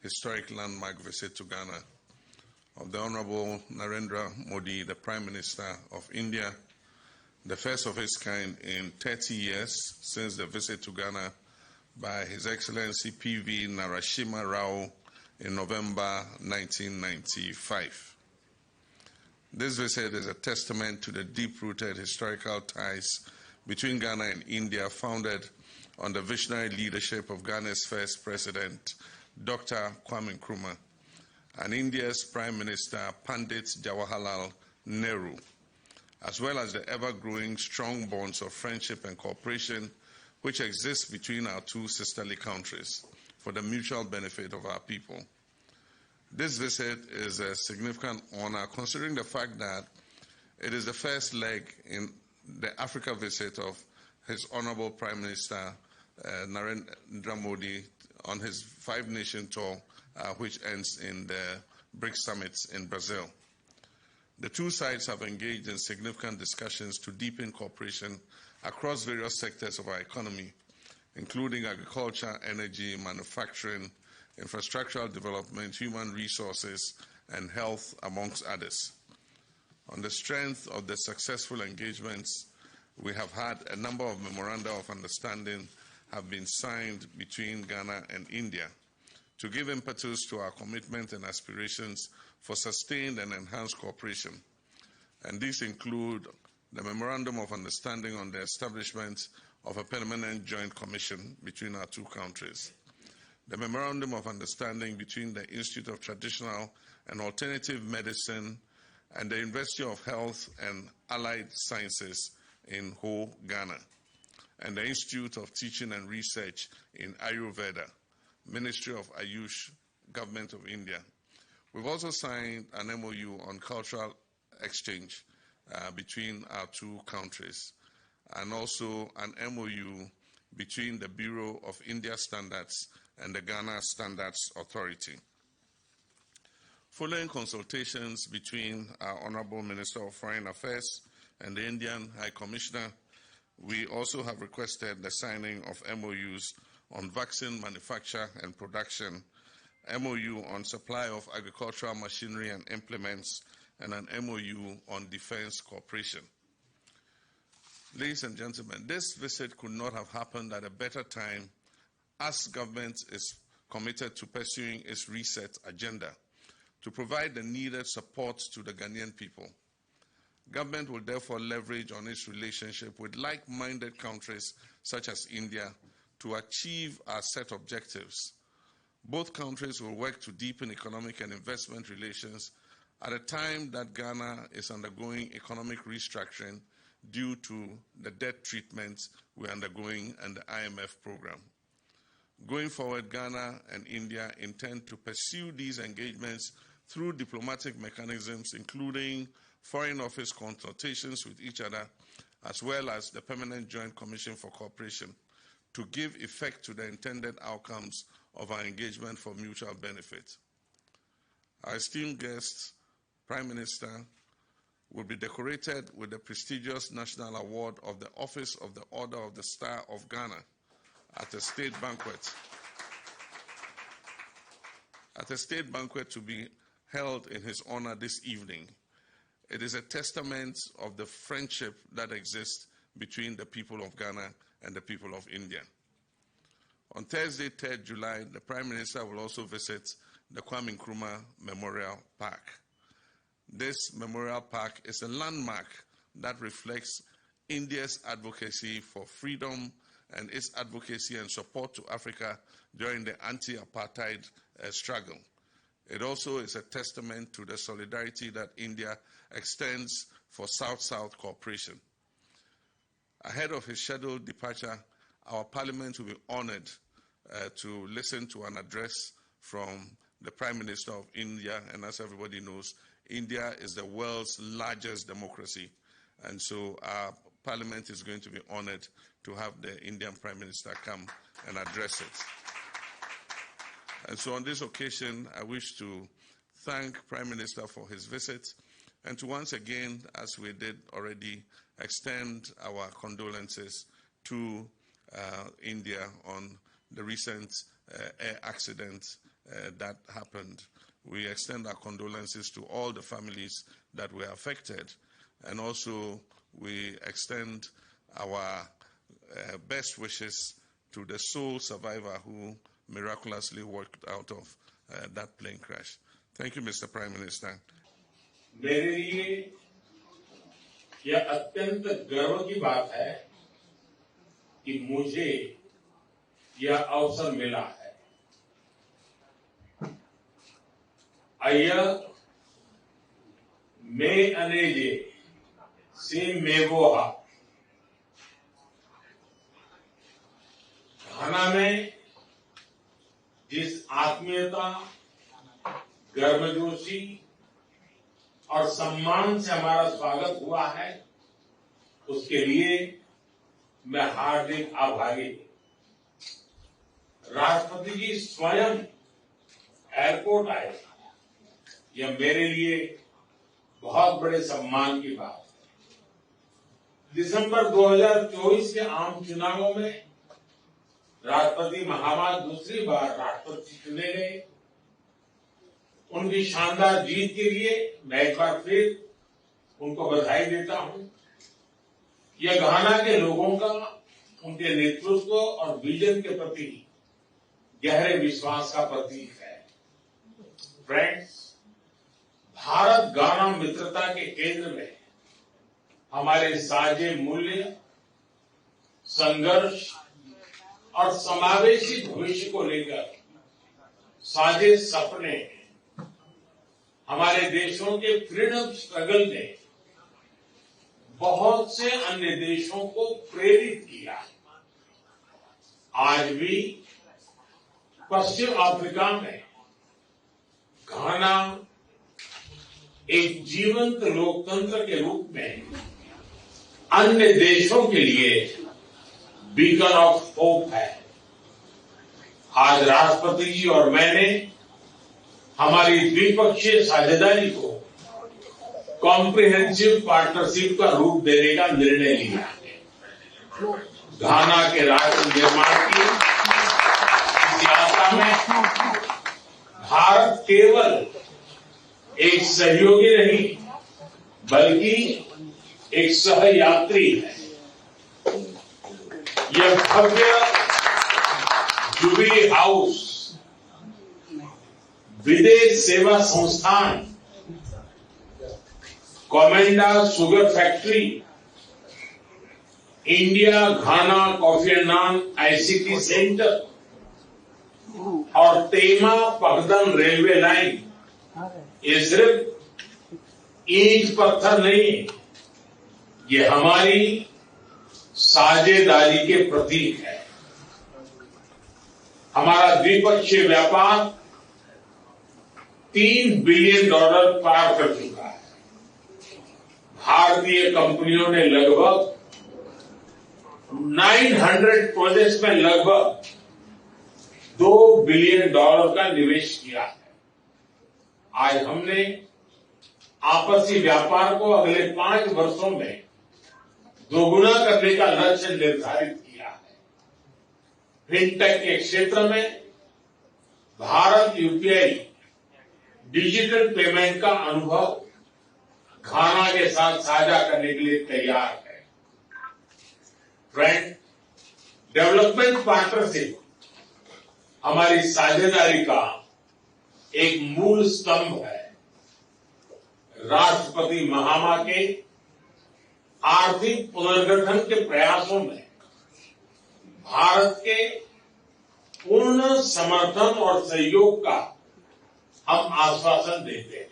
historic landmark visit to Ghana of the Honorable Narendra Modi, the Prime Minister of India, the first of its kind in 30 years since the visit to Ghana by His Excellency P.V. Narasimha Rao in November 1995. This visit is a testament to the deep-rooted historical ties between Ghana and India, founded on the visionary leadership of Ghana's first President, Dr. Kwame Nkrumah, and India's Prime Minister, Pandit Jawaharlal Nehru, as well as the ever-growing strong bonds of friendship and cooperation which exist between our two sisterly countries for the mutual benefit of our people. This visit is a significant honor considering the fact that it is the first leg in the Africa visit of His Honorable Prime Minister Narendra Modi on his five-nation tour, which ends in the BRICS Summit in Brazil. The two sides have engaged in significant discussions to deepen cooperation across various sectors of our economy, including agriculture, energy, manufacturing, infrastructural development, human resources, and health, amongst others. On the strength of the successful engagements, we have had a number of memoranda of understanding have been signed between Ghana and India to give impetus to our commitment and aspirations for sustained and enhanced cooperation. And these include the Memorandum of Understanding on the establishment of a permanent joint commission between our two countries, the Memorandum of Understanding between the Institute of Traditional and Alternative Medicine and the University of Health and Allied Sciences in Ho, Ghana, and the Institute of Teaching and Research in Ayurveda, Ministry of Ayush, Government of India. We've also signed an MOU on cultural exchange between our two countries, and also an MOU between the Bureau of India Standards and the Ghana Standards Authority. Following consultations between our Honorable Minister of Foreign Affairs and the Indian High Commissioner, we also have requested the signing of MOUs on vaccine manufacture and production, MOU on supply of agricultural machinery and implements, and an MOU on defense cooperation. Ladies and gentlemen, this visit could not have happened at a better time, as government is committed to pursuing its reset agenda to provide the needed support to the Ghanaian people. Government will therefore leverage on its relationship with like-minded countries such as India to achieve our set objectives. Both countries will work to deepen economic and investment relations at a time that Ghana is undergoing economic restructuring due to the debt treatment we're undergoing and the IMF program. Going forward, Ghana and India intend to pursue these engagements through diplomatic mechanisms, including Foreign Office consultations with each other, as well as the Permanent Joint Commission for Cooperation, to give effect to the intended outcomes of our engagement for mutual benefit. Our esteemed guest, Prime Minister, will be decorated with the prestigious National Award of the Office of the Order of the Star of Ghana at a state banquet. At a state banquet to be held in his honor this evening. It is a testament of the friendship that exists between the people of Ghana and the people of India. On Thursday, 3rd July, the Prime Minister will also visit the Kwame Nkrumah Memorial Park. This memorial park is a landmark that reflects India's advocacy for freedom and its advocacy and support to Africa during the anti-apartheid struggle. It also is a testament to the solidarity that India extends for South-South cooperation. Ahead of his scheduled departure, our Parliament will be honored to listen to an address from the Prime Minister of India, and as everybody knows, India is the world's largest democracy, and so our Parliament is going to be honored to have the Indian Prime Minister come and address it. And so on this occasion, I wish to thank Prime Minister for his visit and to once again, as we did already, extend our condolences to India on the recent air accident that happened. We extend our condolences to all the families that were affected, and also we extend our best wishes to the sole survivor who miraculously worked out of that plane crash. Thank you, Mr. Prime Minister. मेरे लिए यह अत्यंत गर्व की बात है कि मुझे यह अवसर मिला है। अय्या मैं अनेजे से मेवोहा घाना में जिस आत्मीयता, गर्मजोशी और सम्मान से हमारा स्वागत हुआ है, उसके लिए मैं हार्दिक आभारी हूं। राष्ट्रपति जी स्वयं एयरपोर्ट आए, यह मेरे लिए बहुत बड़े सम्मान की बात है। दिसंबर 2024 के आम चुनावों में राष्ट्रपति महामहिम दूसरी बार राष्ट्रपति चुने गए। उनकी शानदार जीत के लिए मैं एक बार फिर उनको बधाई देता हूं। यह घाना के लोगों का उनके नेतृत्व और विजन के प्रति गहरे विश्वास का प्रतीक है। फ्रेंड्स, भारत घाना मित्रता के केंद्र में हमारे साझे मूल्य, संघर्ष और समावेशी भविष्य को लेकर साझे सपने हैं। हमारे देशों के फ्रीडम स्ट्रगल ने बहुत से अन्य देशों को प्रेरित किया। आज भी पश्चिम अफ्रीका में घाना एक जीवंत लोकतंत्र के रूप में अन्य देशों के लिए बीकन ऑफ होप है। आज राष्ट्रपति जी और मैंने हमारी द्विपक्षीय साझेदारी को कॉम्प्रिहेंसिव पार्टनरशिप का रूप देने का निर्णय लिया है। घाना के राष्ट्र निर्माण की इस यात्रा में भारत केवल एक सहयोगी नहीं, बल्कि एक सहयात्री है। यह भव्य jubilee house Videsh Seva Sansthan, Komenda sugar factory, India Ghana Kofi एंड नान आईसीटी सेंटर और तेमा पगदन रेलवे लाइन, ये सिर्फ ईंट पत्थर नहीं, ये हमारी साझेदारी के प्रतीक है। हमारा द्विपक्षीय व्यापार $3 बिलियन पार कर चुका है। भारतीय कंपनियों ने लगभग 900 प्रोजेक्ट्स में लगभग $2 बिलियन का निवेश किया है। आज हमने आपसी व्यापार को अगले 5 वर्षों में दोगुना करने का लक्ष्य निर्धारित किया है। फिनटेक के क्षेत्र में भारत यूपीआई डिजिटल पेमेंट का अनुभव घाना के साथ साझा करने के लिए तैयार है। फ्रेंड, डेवलपमेंट पार्टनरशिप हमारी साझेदारी का एक मूल स्तंभ है। राष्ट्रपति महामा के आर्थिक पुनर्गठन के प्रयासों में भारत के पूर्ण समर्थन और सहयोग का हम आश्वासन देते हैं।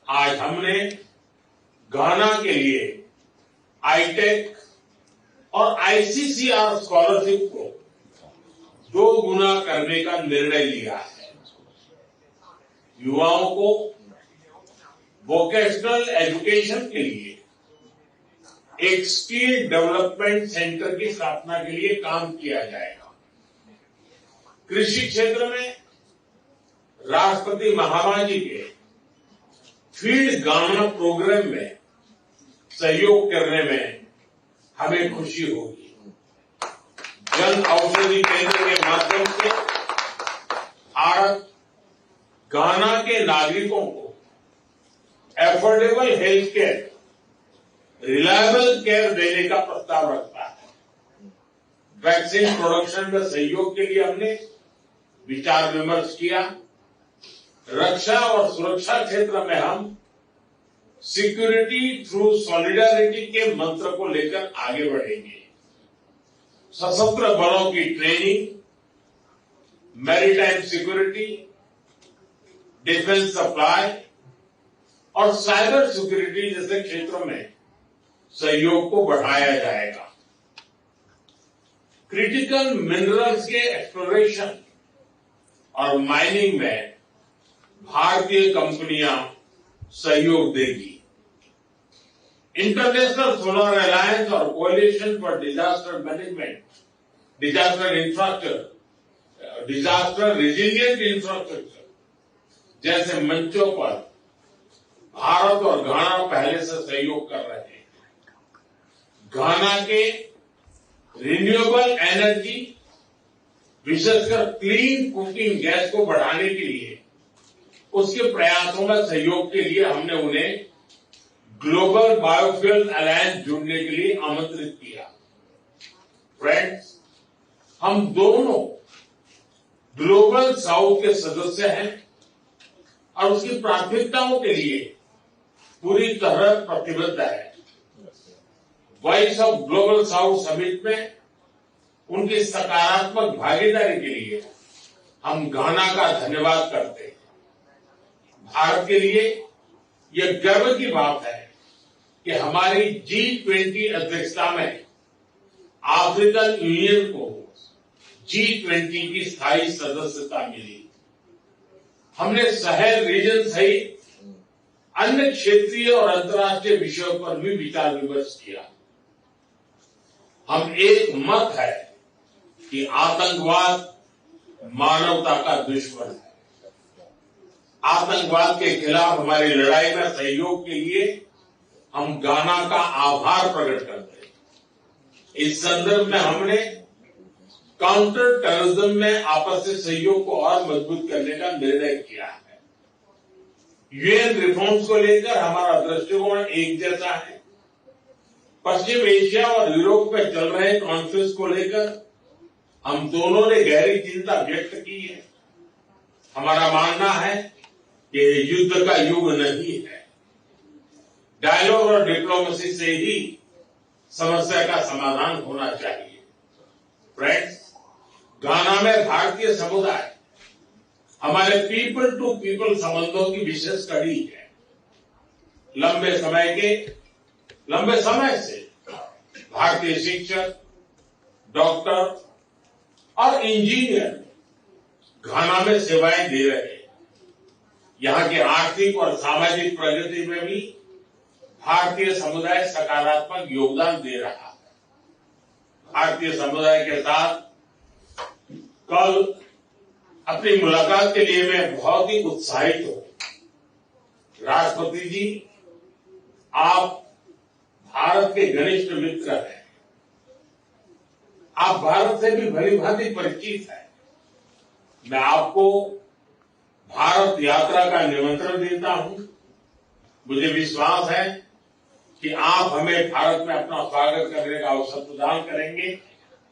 आज हमने घाना के लिए आईटेक और आईसीसीआर स्कॉलरशिप को 2 गुना करने का निर्णय लिया है। युवाओं को वोकेशनल एजुकेशन के लिए एक स्किल डेवलपमेंट सेंटर की स्थापना के लिए काम किया जाएगा। कृषि क्षेत्र में राष्ट्रपति महामा जी के फील्ड घाना प्रोग्राम में सहयोग करने में हमें खुशी होगी। जन औषधि केंद्र के माध्यम से भारत घाना के नागरिकों को affordable health care, reliable care देने का प्रस्ताव रखता है। वैक्सीन प्रोडक्शन में सहयोग के लिए हमने विचार विमर्श किया। रक्षा और सुरक्षा क्षेत्र में हम सिक्योरिटी थ्रू सॉलिडारिटी के मंत्र को लेकर आगे बढ़ेंगे। सशस्त्र बलों की training, maritime security, defence supply और साइबर सिक्योरिटी जैसे क्षेत्रों में सहयोग को बढ़ाया जाएगा। क्रिटिकल मिनरल्स के एक्सप्लोरेशन और माइनिंग में भारतीय कंपनियां सहयोग देगी। इंटरनेशनल सोलर अलायंस और coalition for disaster management, disaster infrastructure, disaster resilient infrastructure जैसे मंचों पर भारत और घाना पहले से सहयोग कर रहे हैं। घाना के रिन्यूएबल एनर्जी, विशेषकर क्लीन कुकिंग गैस को बढ़ाने के लिए उसके प्रयासों में सहयोग के लिए हमने उन्हें ग्लोबल बायोफ्यूल अलायंस जुड़ने के लिए आमंत्रित किया। फ्रेंड्स, हम दोनों ग्लोबल साउथ के सदस्य हैं और उसकी प्राथमिकताओं के लिए पूरी तरह प्रतिबद्ध है। Voice of global south summit में उनकी सकारात्मक भागीदारी के लिए हम घाना का धन्यवाद करते हैं। भारत के लिए यह गर्व की बात है कि हमारी G20 अध्यक्षता में अफ्रीकन यूनियन को G20 की स्थायी सदस्यता मिली। हमने साहेल रीजन सहित अन्य क्षेत्रीय और अंतर्राष्ट्रीय विषयों पर भी विचार विमर्श किया। हम एक मत है कि आतंकवाद मानवता का दुश्मन है। आतंकवाद के खिलाफ हमारी लड़ाई में सहयोग के लिए हम घाना का आभार प्रकट करते हैं। इस संदर्भ में हमने काउंटर टेररिज्म में आपसी सहयोग को और मजबूत करने का निर्णय किया है। यूएन रिफॉर्म्स को लेकर हमारा दृष्टिकोण एक जैसा है। पश्चिम एशिया और यूरोप में चल रहे कॉन्फ्लिक्ट को लेकर हम दोनों ने गहरी चिंता व्यक्त की है। हमारा मानना है कि युद्ध का युग नहीं है। डायलॉग और डिप्लोमेसी से ही समस्या का समाधान होना चाहिए। फ्रेंड्स, घाना में भारतीय समुदाय हमारे पीपल टू पीपल संबंधों की विशेष कड़ी है। लंबे समय से भारतीय शिक्षक, डॉक्टर और इंजीनियर घाना में सेवाएं दे रहे हैं। यहां की आर्थिक और सामाजिक प्रगति में भी भारतीय समुदाय सकारात्मक योगदान दे रहा है। भारतीय समुदाय के साथ कल अपनी मुलाकात के लिए मैं बहुत ही उत्साहित हूं। राष्ट्रपति जी, आप भारत के घनिष्ठ मित्र हैं। आप भारत से भी भली भांति परिचित हैं। मैं आपको भारत यात्रा का निमंत्रण देता हूं। मुझे विश्वास है कि आप हमें भारत में अपना स्वागत करने का अवसर प्रदान करेंगे।